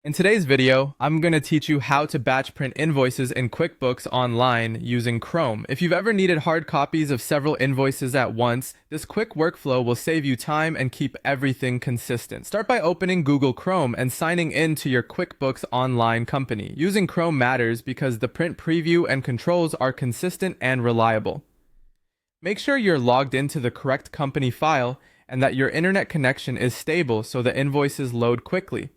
In today's video, I'm going to teach you how to batch print invoices in QuickBooks Online using Chrome. If you've ever needed hard copies of several invoices at once, this quick workflow will save you time and keep everything consistent. Start by opening Google Chrome and signing in to your QuickBooks Online company. Using Chrome matters because the print preview and controls are consistent and reliable. Make sure you're logged into the correct company file and that your internet connection is stable so the invoices load quickly.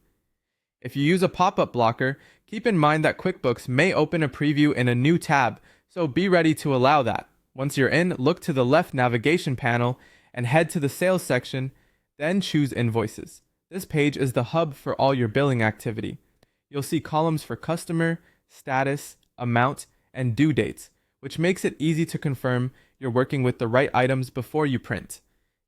If you use a pop-up blocker, keep in mind that QuickBooks may open a preview in a new tab, so be ready to allow that. Once you're in, look to the left navigation panel and head to the Sales section, then choose Invoices. This page is the hub for all your billing activity. You'll see columns for customer, status, amount, and due dates, which makes it easy to confirm you're working with the right items before you print.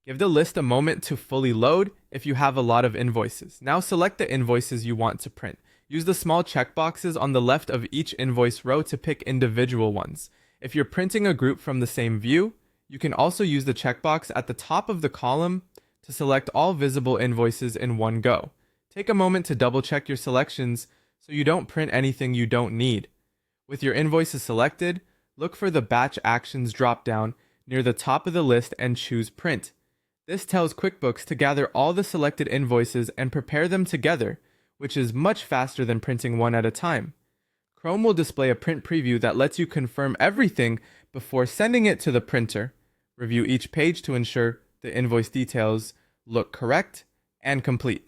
Give the list a moment to fully load if you have a lot of invoices. Now select the invoices you want to print. Use the small checkboxes on the left of each invoice row to pick individual ones. If you're printing a group from the same view, you can also use the checkbox at the top of the column to select all visible invoices in one go. Take a moment to double check your selections so you don't print anything you don't need. With your invoices selected, look for the Batch Actions dropdown near the top of the list and choose Print. This tells QuickBooks to gather all the selected invoices and prepare them together, which is much faster than printing one at a time. Chrome will display a print preview that lets you confirm everything before sending it to the printer. Review each page to ensure the invoice details look correct and complete.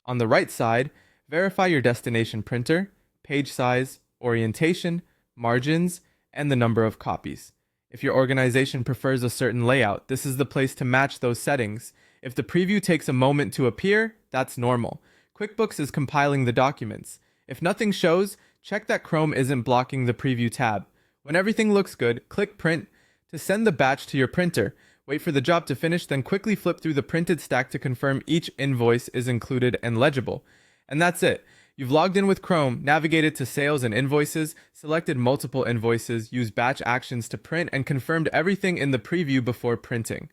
On the right side, verify your destination printer, page size, orientation, margins, and the number of copies. If your organization prefers a certain layout, this is the place to match those settings. If the preview takes a moment to appear, that's normal. QuickBooks is compiling the documents. If nothing shows, check that Chrome isn't blocking the preview tab. When everything looks good, click Print to send the batch to your printer. Wait for the job to finish, then quickly flip through the printed stack to confirm each invoice is included and legible. And that's it. You've logged in with Chrome, navigated to Sales and Invoices, selected multiple invoices, used batch actions to print, and confirmed everything in the preview before printing.